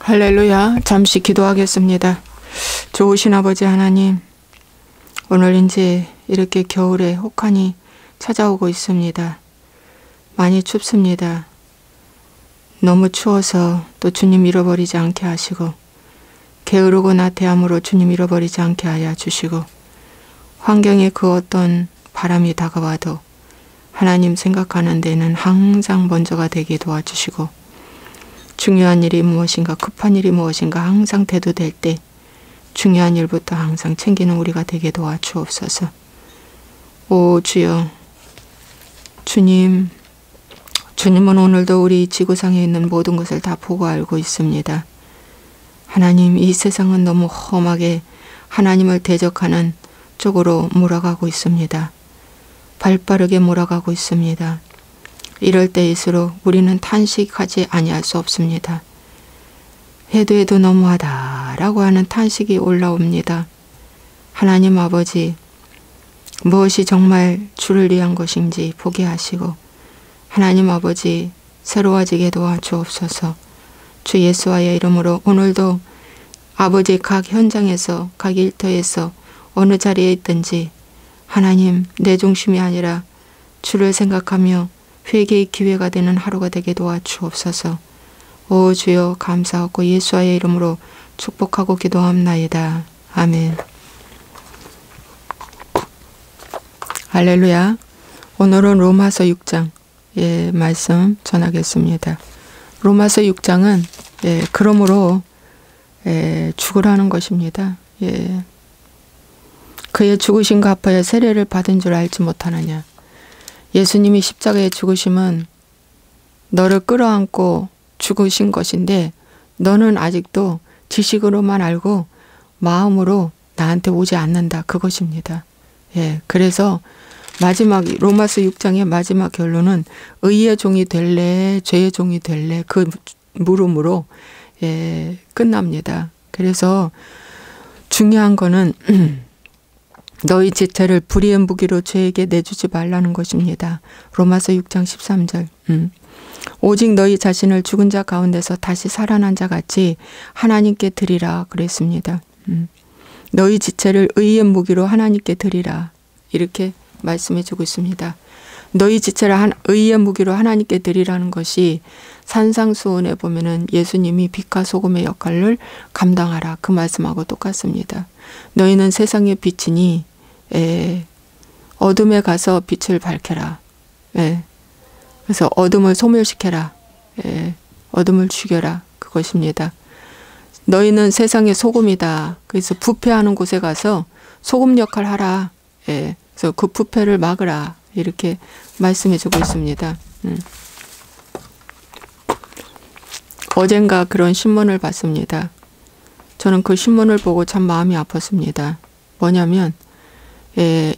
할렐루야. 잠시 기도하겠습니다. 좋으신 아버지 하나님, 오늘 이제 이렇게 겨울에 혹한이 찾아오고 있습니다. 많이 춥습니다. 너무 추워서 또 주님 잃어버리지 않게 하시고, 게으르고 나태함으로 주님 잃어버리지 않게 하여 주시고, 환경에 그 어떤 바람이 다가와도 하나님 생각하는 데는 항상 먼저가 되게 도와주시고, 중요한 일이 무엇인가, 급한 일이 무엇인가 항상 대두될 때 중요한 일부터 항상 챙기는 우리가 되게 도와주옵소서. 오 주여, 주님은 오늘도 우리 지구상에 있는 모든 것을 다 보고 알고 있습니다. 하나님, 이 세상은 너무 험하게 하나님을 대적하는 쪽으로 몰아가고 있습니다. 발빠르게 몰아가고 있습니다. 이럴 때일수록 우리는 탄식하지 아니할 수 없습니다. 해도 너무하다라고 하는 탄식이 올라옵니다. 하나님 아버지, 무엇이 정말 주를 위한 것인지 보게 하시고, 하나님 아버지 새로워지게 도와주옵소서. 주 예수와의 이름으로 오늘도 아버지 각 현장에서, 각 일터에서 어느 자리에 있든지 하나님, 내 중심이 아니라 주를 생각하며 회개의 기회가 되는 하루가 되게 도와주옵소서. 오 주여, 감사하고 예수와의 이름으로 축복하고 기도합나이다. 아멘. 할렐루야. 오늘은 로마서 6장 말씀 전하겠습니다. 로마서 6장은 그러므로 죽으라는 것입니다. 그의 죽으심과 합하여 세례를 받은 줄 알지 못하느냐. 예수님이 십자가에 죽으심은 너를 끌어안고 죽으신 것인데, 너는 아직도 지식으로만 알고 마음으로 나한테 오지 않는다, 그것입니다. 그래서 마지막 로마서 6장의 마지막 결론은 의의 종이 될래 죄의 종이 될래, 그 물음으로 끝납니다. 그래서 중요한 거는 너희 지체를 불의의 무기로 죄에게 내주지 말라는 것입니다. 로마서 6장 13절. 오직 너희 자신을 죽은 자 가운데서 다시 살아난 자 같이 하나님께 드리라 그랬습니다. 너희 지체를 의의 무기로 하나님께 드리라, 이렇게 말씀해 주고 있습니다. 너희 지체를 의의 무기로 하나님께 드리라는 것이 산상수훈에 보면은 예수님이 빛과 소금의 역할을 감당하라, 그 말씀하고 똑같습니다. 너희는 세상의 빛이니 어둠에 가서 빛을 밝혀라. 그래서 어둠을 소멸시켜라. 어둠을 죽여라, 그것입니다. 너희는 세상의 소금이다. 그래서 부패하는 곳에 가서 소금 역할을 하라. 그래서 그 부패를 막으라, 이렇게 말씀해 주고 있습니다. 어젠가 그런 신문을 봤습니다. 저는 그 신문을 보고 참 마음이 아팠습니다. 뭐냐면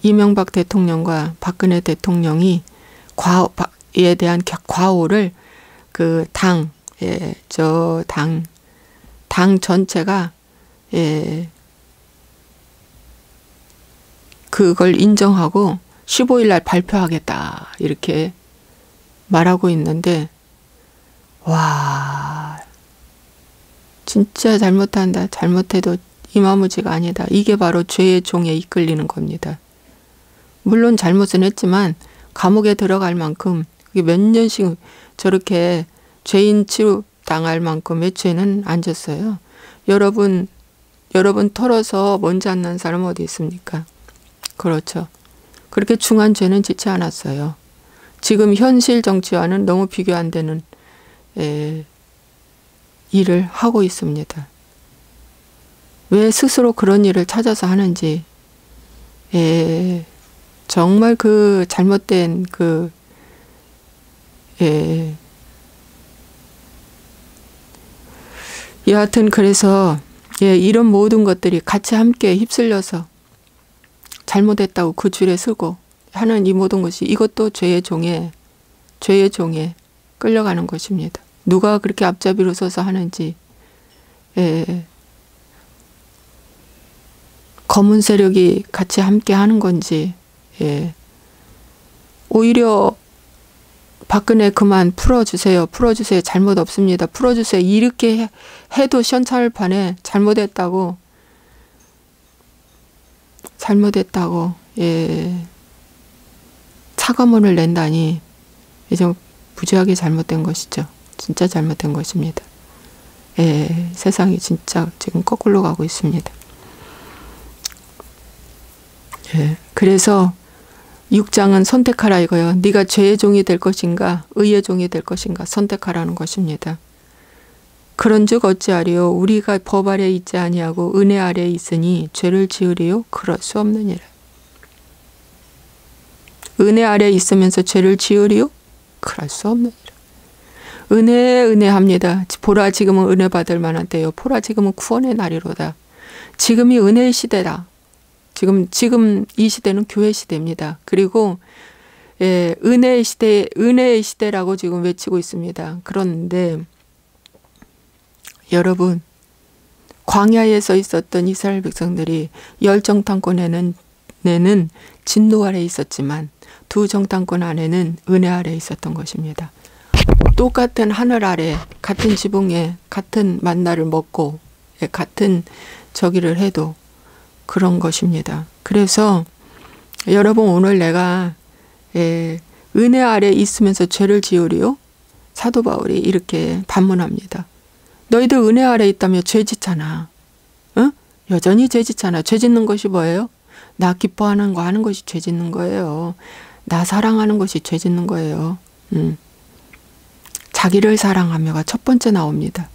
이명박 대통령과 박근혜 대통령이 과오에 대한 과오를 그 당 전체가 그걸 인정하고 15일 날 발표하겠다, 이렇게 말하고 있는데, 와, 진짜 잘못한다. 잘못해도 이마무지가 아니다. 이게 바로 죄의 종에 이끌리는 겁니다. 물론 잘못은 했지만 감옥에 들어갈 만큼, 몇 년씩 저렇게 죄인 취급당할 만큼의 죄는 안 졌어요. 여러분 털어서 먼지 안 난 사람 어디 있습니까? 그렇죠. 그렇게 중한 죄는 짓지 않았어요. 지금 현실 정치와는 너무 비교 안 되는 일을 하고 있습니다. 왜 스스로 그런 일을 찾아서 하는지, 정말 그 잘못된 여하튼 그래서 이런 모든 것들이 같이 함께 휩쓸려서 잘못했다고 그 줄에 서고 하는 이 모든 것이, 이것도 죄의 종에 끌려가는 것입니다. 누가 그렇게 앞잡이로 서서 하는지, 검은 세력이 같이 함께 하는 건지, 오히려 박근혜 그만 풀어주세요. 풀어주세요. 잘못 없습니다. 풀어주세요. 이렇게 해도 시원찮을판에 잘못했다고. 잘못했다고. 예. 사과문을 낸다니. 이제 무지하게 잘못된 것이죠. 진짜 잘못된 것입니다. 예. 세상이 진짜 지금 거꾸로 가고 있습니다. 예. 그래서 6장은 선택하라 이거요. 네가 죄의 종이 될 것인가 의의 종이 될 것인가 선택하라는 것입니다. 그런즉 어찌하리요 우리가 법 아래 있지 아니하고 은혜 아래 있으니 죄를 지으리요 그럴 수 없느니라. 은혜 아래 있으면서 죄를 지으리요 그럴 수 없느니라. 은혜합니다. 보라 지금은 은혜 받을 만한 때요. 보라 지금은 구원의 날이로다. 지금이 은혜의 시대다. 지금 이 시대는 교회 시대입니다. 그리고 예, 은혜의 시대라고 지금 외치고 있습니다. 그런데 여러분 광야에 서 있었던 이스라엘 백성들이 열 정탐권 내는 진노 아래 있었지만 두 정탐권 안에는 은혜 아래 있었던 것입니다. 똑같은 하늘 아래 같은 지붕에 같은 만나를 먹고 예, 같은 저기를 해도 그런 것입니다. 그래서 여러분 오늘 내가 은혜 아래 있으면서 죄를 지으리요? 사도 바울이 이렇게 반문합니다. 너희들 은혜 아래 있다며 죄 짓잖아. 응? 여전히 죄 짓잖아. 죄 짓는 것이 뭐예요? 나 기뻐하는 거 하는 것이 죄 짓는 거예요. 나 사랑하는 것이 죄 짓는 거예요. 자기를 사랑하며가 첫 번째 나옵니다.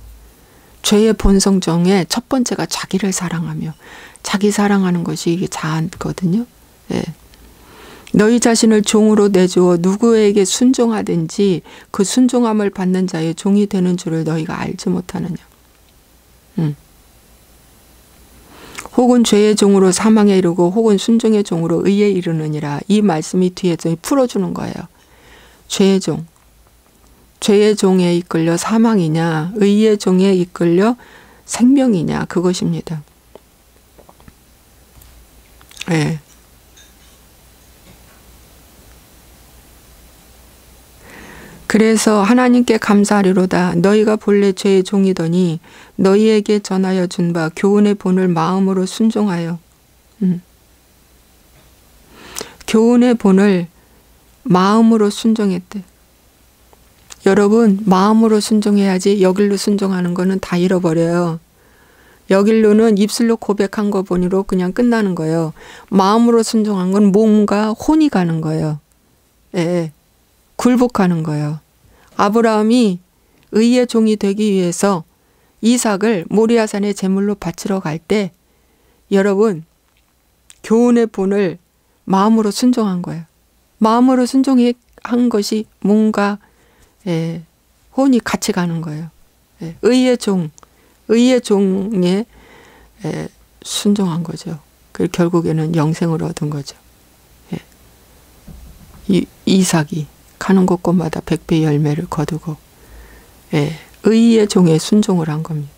죄의 본성 중에 첫 번째가 자기를 사랑하며 자기 사랑하는 것이 이게 자아거든요. 예. 너희 자신을 종으로 내주어 누구에게 순종하든지 그 순종함을 받는 자의 종이 되는 줄을 너희가 알지 못하느냐. 혹은 죄의 종으로 사망에 이르고 혹은 순종의 종으로 의에 이르느니라. 이 말씀이 뒤에서 풀어주는 거예요. 죄의 종. 죄의 종에 이끌려 사망이냐 의의 종에 이끌려 생명이냐 그것입니다. 예. 그래서 하나님께 감사하리로다. 너희가 본래 죄의 종이더니 너희에게 전하여 준 바 교훈의 본을 마음으로 순종하여 교훈의 본을 마음으로 순종했대. 여러분 마음으로 순종해야지 여길로 순종하는 거는 다 잃어버려요. 여길로는 입술로 고백한 거 보니로 그냥 끝나는 거예요. 마음으로 순종한 건 몸과 혼이 가는 거예요. 예, 굴복하는 거예요. 아브라함이 의의 종이 되기 위해서 이삭을 모리아산에 제물로 바치러 갈 때 여러분 교훈의 본을 마음으로 순종한 거예요. 마음으로 순종한 것이 몸과 혼이 같이 가는 거예요. 의의 종에 순종한 거죠. 그 결국에는 영생을 얻은 거죠. 이삭이 가는 곳곳마다 100배 열매를 거두고 의의 종에 순종을 한 겁니다.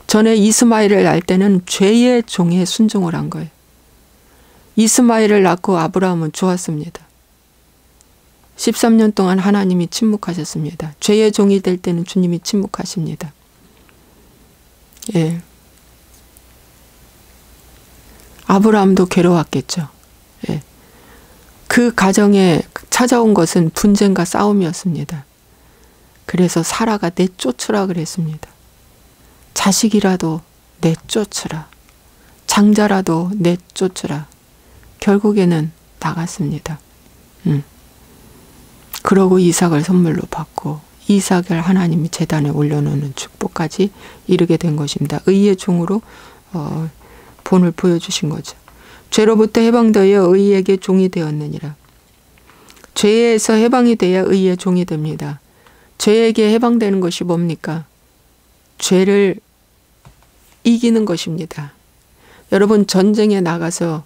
전에 이스마엘을 낳을 때는 죄의 종에 순종을 한 거예요. 이스마엘을 낳고 아브라함은 좋았습니다. 13년 동안 하나님이 침묵하셨습니다. 죄의 종이 될 때는 주님이 침묵하십니다. 예. 아브라함도 괴로웠겠죠. 예. 그 가정에 찾아온 것은 분쟁과 싸움이었습니다. 그래서 사라가 내쫓으라 그랬습니다. 자식이라도 내쫓으라. 장자라도 내쫓으라. 결국에는 나갔습니다. 그러고 이삭을 선물로 받고 이삭을 하나님이 제단에 올려놓는 축복까지 이르게 된 것입니다. 의의 종으로 본을 보여주신 거죠. 죄로부터 해방되어 의에게 종이 되었느니라. 죄에서 해방이 돼야 의의 종이 됩니다. 죄에게 해방되는 것이 뭡니까? 죄를 이기는 것입니다. 여러분 전쟁에 나가서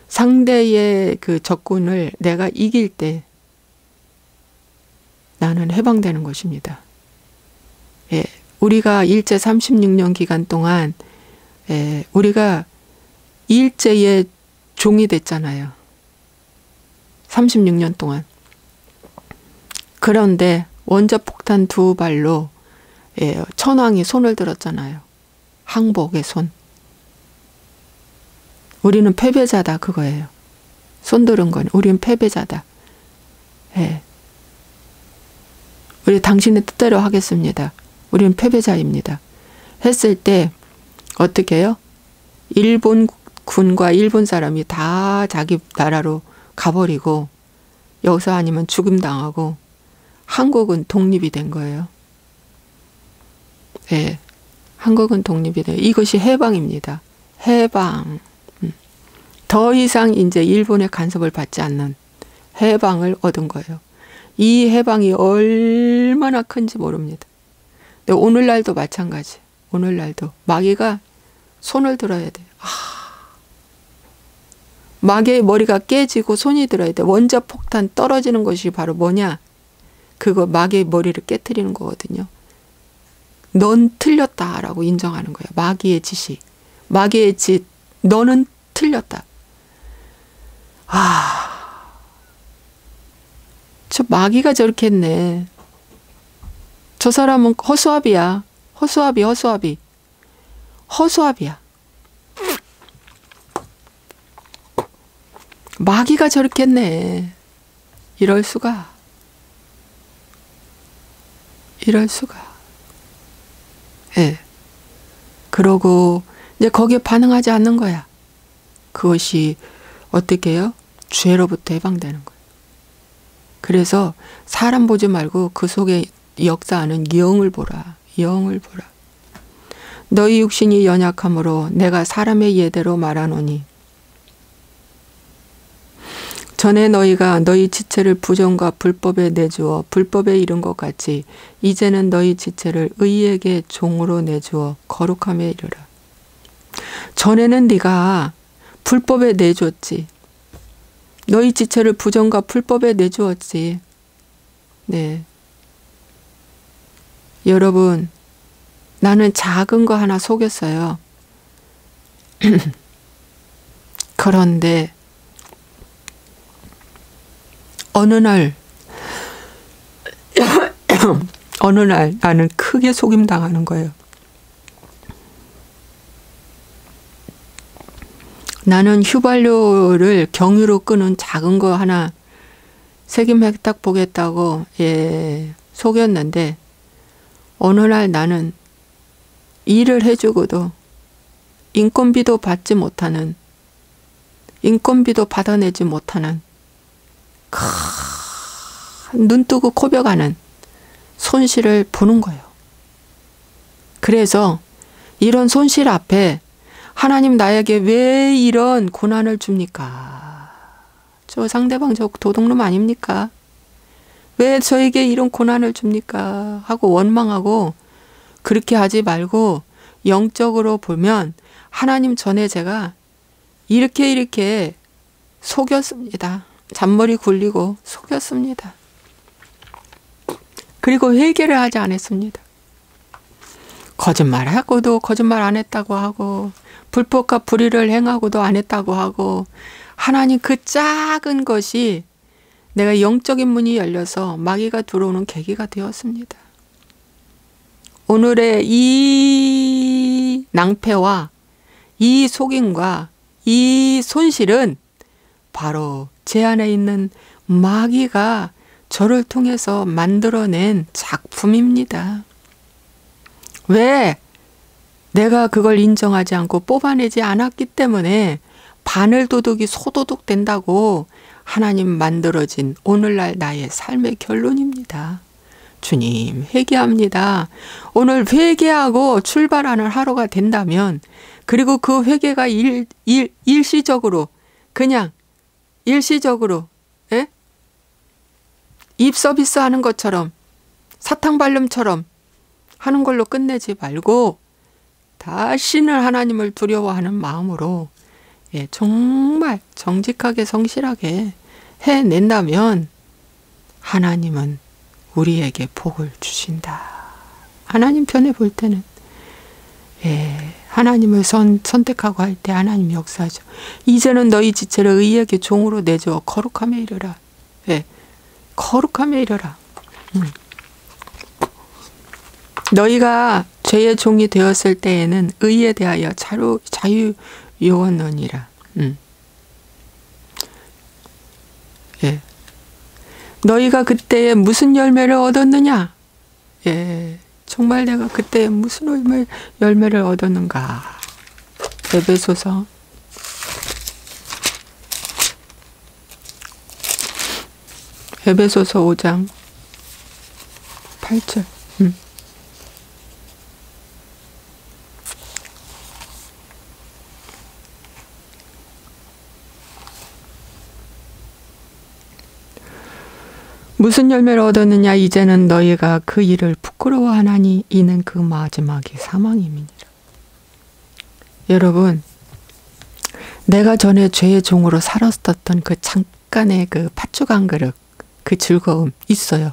상대의 그 적군을 내가 이길 때 나는 해방되는 것입니다. 예, 우리가 일제 36년 기간 동안 우리가 일제의 종이 됐잖아요. 36년 동안. 그런데 원자폭탄 2발로 천황이 손을 들었잖아요. 항복의 손. 우리는 패배자다 그거예요. 손 들은 건 우리는 패배자다. 예. 우리 당신의 뜻대로 하겠습니다. 우리는 패배자입니다. 했을 때 어떻게 해요? 일본 군과 일본 사람이 다 자기 나라로 가버리고 여기서 아니면 죽음 당하고 한국은 독립이 된 거예요. 예. 한국은 독립이 돼요. 이것이 해방입니다. 해방. 더 이상 이제 일본의 간섭을 받지 않는 해방을 얻은 거예요. 이 해방이 얼마나 큰지 모릅니다. 근데 오늘날도 마찬가지. 오늘날도 마귀가 손을 들어야 돼요. 마귀의 머리가 깨지고 손이 들어야 돼. 원자폭탄 떨어지는 것이 바로 뭐냐? 그거 마귀의 머리를 깨트리는 거거든요. 넌 틀렸다라고 인정하는 거예요. 마귀의 지시. 마귀의 짓. 너는 틀렸다. 저 마귀가 저렇게 했네. 저 사람은 허수아비야. 허수아비야. 마귀가 저렇게 했네. 이럴 수가. 예. 그러고 이제 거기에 반응하지 않는 거야. 그것이 어떻게 해요? 죄로부터 해방되는 거예요. 그래서 사람 보지 말고 그 속에 역사하는 영을 보라. 너희 육신이 연약함으로 내가 사람의 예대로 말하노니 전에 너희가 너희 지체를 부정과 불법에 내주어 불법에 이른 것 같이 이제는 너희 지체를 의에게 종으로 내주어 거룩함에 이르라. 전에는 네가 불법에 내줬지. 너희 지체를 부정과 불법에 내주었지. 네. 여러분, 나는 작은 거 하나 속였어요. 그런데 어느 날 나는 크게 속임당하는 거예요. 나는 휘발유를 경유로 끄는 작은 거 하나 세김에 딱 보겠다고 속였는데 어느 날 나는 일을 해주고도 인건비도 받지 못하는 인건비도 받아내지 못하는 눈 뜨고 코벼가는 손실을 보는 거예요. 그래서 이런 손실 앞에 하나님 나에게 왜 이런 고난을 줍니까? 저 상대방 저 도둑놈 아닙니까? 왜 저에게 이런 고난을 줍니까? 하고 원망하고 그렇게 하지 말고 영적으로 보면 하나님 전에 제가 이렇게 속였습니다. 잔머리 굴리고 속였습니다. 그리고 회개를 하지 않았습니다. 거짓말하고도 거짓말 안 했다고 하고 불법과 불의를 행하고도 안 했다고 하고 하나님 그 작은 것이 내가 영적인 문이 열려서 마귀가 들어오는 계기가 되었습니다. 오늘의 이 낭패와 이 속임과 이 손실은 바로 제 안에 있는 마귀가 저를 통해서 만들어낸 작품입니다. 왜? 내가 그걸 인정하지 않고 뽑아내지 않았기 때문에 바늘도둑이 소도둑 된다고 하나님 만들어진 오늘날 나의 삶의 결론입니다. 주님, 회개합니다. 오늘 회개하고 출발하는 하루가 된다면 그리고 그 회개가 일시적으로 그냥 일시적으로 입 서비스 하는 것처럼 사탕 발름처럼 하는 걸로 끝내지 말고 다시는 하나님을 두려워하는 마음으로 정말 정직하게 성실하게 해낸다면 하나님은 우리에게 복을 주신다. 하나님 편에 볼 때는 하나님을 선택하고 할 때 하나님 역사하죠. 이제는 너희 지체를 의에게 종으로 내줘 거룩함에 이르라. 거룩함에 이르라. 너희가 죄의 종이 되었을 때에는 의에 대하여 자유요원느니라. 예. 너희가 그때에 무슨 열매를 얻었느냐? 예. 정말 내가 그때에 무슨 열매를 얻었는가? 에베소서 5장 8절. 무슨 열매를 얻었느냐? 이제는 너희가 그 일을 부끄러워하나니 이는 그 마지막이 사망임이니라. 여러분, 내가 전에 죄의 종으로 살았었던 그 잠깐의 그 팥죽 한 그릇, 그 즐거움 있어요.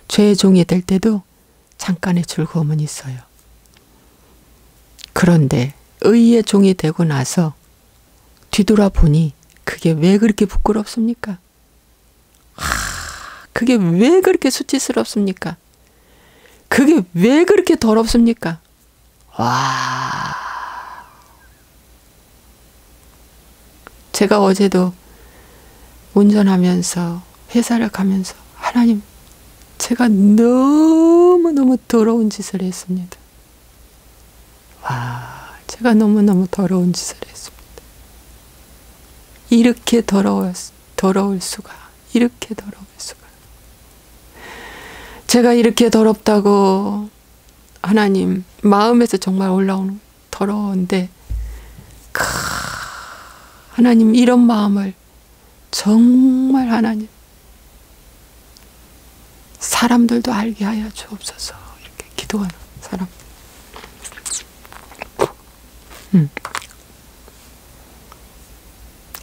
죄의 종이 될 때도 잠깐의 즐거움은 있어요. 그런데 의의 종이 되고 나서 뒤돌아보니 그게 왜 그렇게 부끄럽습니까? 그게 왜 그렇게 수치스럽습니까? 그게 왜 그렇게 더럽습니까? 와. 제가 어제도 운전하면서 회사를 가면서 하나님, 제가 너무너무 더러운 짓을 했습니다. 와, 제가 너무너무 더러운 짓을 했습니다. 이렇게 더러울 수가, 이렇게 더러울 수가. 제가 이렇게 더럽다고 하나님 마음에서 정말 올라오는 더러운데 하나님 이런 마음을 정말 하나님 사람들도 알게 하여 주옵소서. 이렇게 기도하는 사람.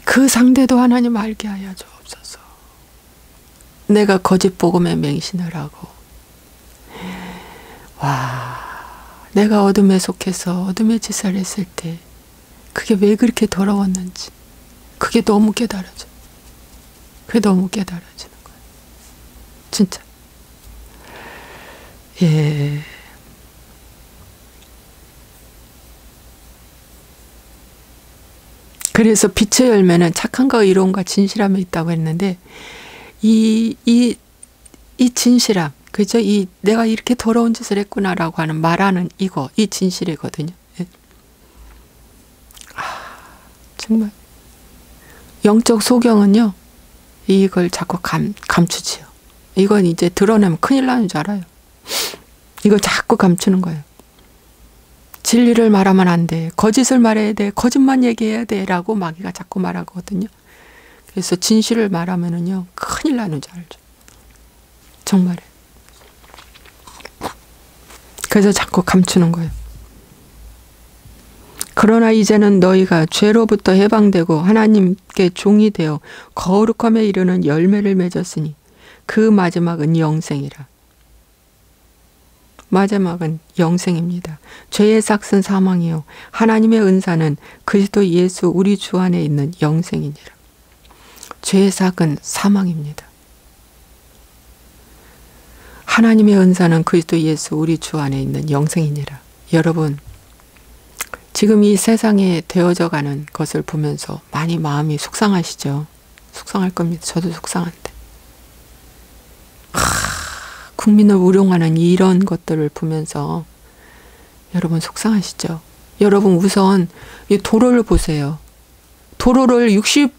그 상대도 하나님 알게 하여 주옵소서. 내가 거짓 복음에 맹신을 하고 내가 어둠에 속해서 어둠의 짓을 했을 때 그게 왜 그렇게 더러웠는지 그게 너무 깨달아져. 그게 너무 깨달아지는 거예요. 진짜. 예. 그래서 빛의 열매는 착함과 의로움과 진실함에 있다고 했는데 이 진실함, 그죠? 내가 이렇게 더러운 짓을 했구나라고 하는 말하는 이 진실이거든요. 예. 정말 영적 소경은요, 이걸 자꾸 감추지요. 이건 이제 드러내면 큰일 나는 줄 알아요. 이걸 자꾸 감추는 거예요. 진리를 말하면 안 돼. 거짓을 말해야 돼. 거짓만 얘기해야 돼. 라고 마귀가 자꾸 말하거든요. 그래서 진실을 말하면은요, 큰일 나는 줄 알죠. 정말에. 그래서 자꾸 감추는 거예요. 그러나 이제는 너희가 죄로부터 해방되고 하나님께 종이 되어 거룩함에 이르는 열매를 맺었으니 그 마지막은 영생이라. 마지막은 영생입니다. 죄의 삭은 사망이요 하나님의 은사는 그리스도 예수 우리 주 안에 있는 영생이니라. 죄의 삭은 사망입니다. 하나님의 은사는 그리스도 예수 우리 주 안에 있는 영생이니라. 여러분, 지금 이 세상에 되어져 가는 것을 보면서 많이 마음이 속상하시죠? 속상할 겁니다. 저도 속상한데. 국민을 우롱하는 이런 것들을 보면서 여러분 속상하시죠? 여러분 우선 이 도로를 보세요. 도로를 60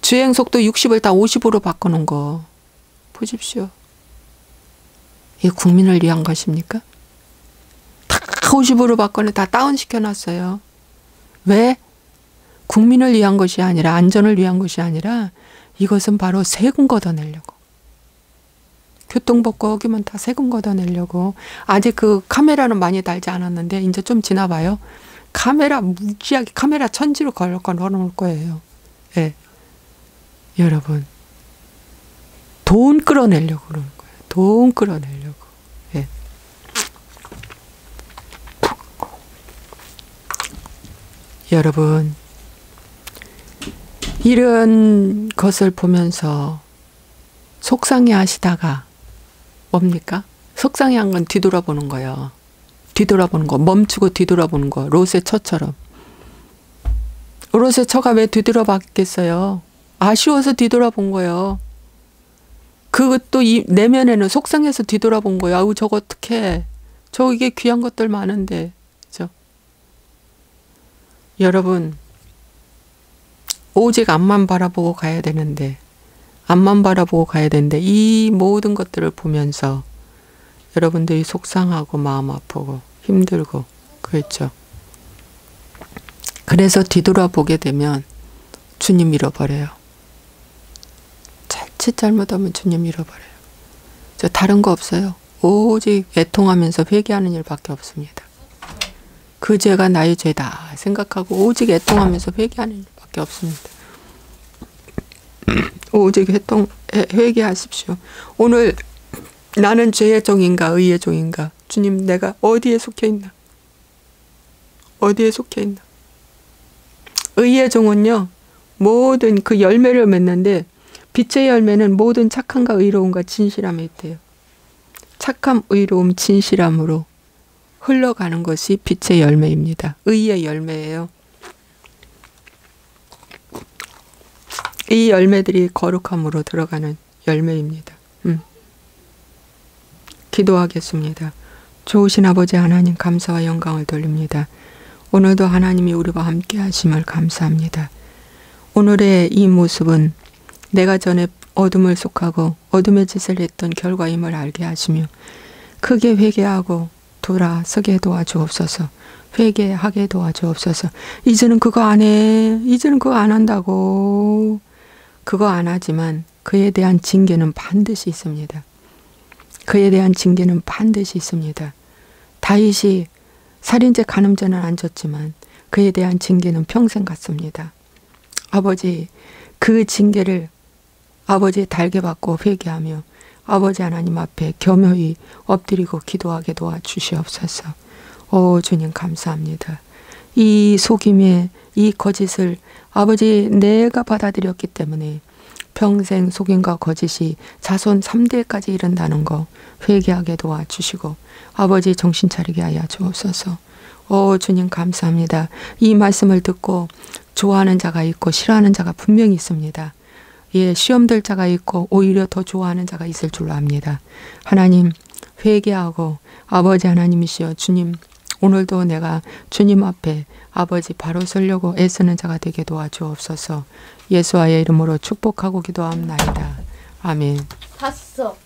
주행속도 60을 다 50으로 바꿔놓은 거 보십시오. 이게 국민을 위한 것입니까? 다 50으로 바꿔서 다 다운시켜놨어요. 왜? 국민을 위한 것이 아니라 안전을 위한 것이 아니라 이것은 바로 세금 걷어내려고. 교통법과 거기만 다 세금 걷어내려고. 아직 그 카메라는 많이 달지 않았는데 이제 좀 지나봐요. 카메라 무지하게 카메라 천지로 걸어놓을 거예요. 예. 여러분 돈 끌어내려고 그러는 거예요. 돈 끌어내려고. 예. 여러분 이런 것을 보면서 속상해 하시다가 뭡니까? 속상해한 건 뒤돌아보는 거예요. 뒤돌아보는 거. 멈추고 뒤돌아보는 거. 롯의 처처럼. 롯의 처가 왜 뒤돌아봤겠어요? 아쉬워서 뒤돌아본 거예요. 그것도 이 내면에는 속상해서 뒤돌아본 거예요. 아우 저거 어떡해. 저게 귀한 것들 많은데. 그죠? 여러분 오직 앞만 바라보고 가야 되는데 앞만 바라보고 가야 되는데 이 모든 것들을 보면서 여러분들이 속상하고 마음 아프고 힘들고 그렇죠. 그래서 뒤돌아보게 되면 주님 잃어버려요. 자칫 잘못하면 주님 잃어버려요. 저 다른 거 없어요. 오직 애통하면서 회개하는 일밖에 없습니다. 그 죄가 나의 죄다 생각하고 오직 애통하면서 회개하는 일밖에 없습니다. 오직 회개하십시오. 오늘 나는 죄의 종인가 의의 종인가? 주님 내가 어디에 속해 있나? 어디에 속해 있나? 의의 종은요. 모든 그 열매를 맺는데 빛의 열매는 모든 착함과 의로움과 진실함에 있대요. 착함, 의로움, 진실함으로 흘러가는 것이 빛의 열매입니다. 의의 열매예요. 이 열매들이 거룩함으로 들어가는 열매입니다. 기도하겠습니다. 좋으신 아버지 하나님 감사와 영광을 돌립니다. 오늘도 하나님이 우리와 함께 하심을 감사합니다. 오늘의 이 모습은 내가 전에 어둠을 속하고 어둠의 짓을 했던 결과임을 알게 하시며 크게 회개하고 돌아서게 도와주옵소서. 회개하게 도와주옵소서. 이제는 그거 안 해. 이제는 그거 안 한다고. 그거 안 하지만 그에 대한 징계는 반드시 있습니다. 그에 대한 징계는 반드시 있습니다. 다윗이 살인죄 간음죄는 안 졌지만 그에 대한 징계는 평생 갔습니다. 아버지 그 징계를 아버지의 달게 받고 회개하며 아버지 하나님 앞에 겸허히 엎드리고 기도하게 도와주시옵소서. 오 주님 감사합니다. 이 속임의 이 거짓을 아버지 내가 받아들였기 때문에 평생 속임과 거짓이 자손 3대까지 이른다는 거 회개하게 도와주시고 아버지 정신 차리게 하여 주옵소서. 오 주님 감사합니다. 이 말씀을 듣고 좋아하는 자가 있고 싫어하는 자가 분명히 있습니다. 예, 시험 들 자가 있고 오히려 더 좋아하는 자가 있을 줄로 압니다. 하나님 회개하고 아버지 하나님이시여 주님 오늘도 내가 주님 앞에 아버지 바로 서려고 애쓰는 자가 되게 도와주옵소서. 예수와의 이름으로 축복하고 기도합나이다. 아멘. 봤어.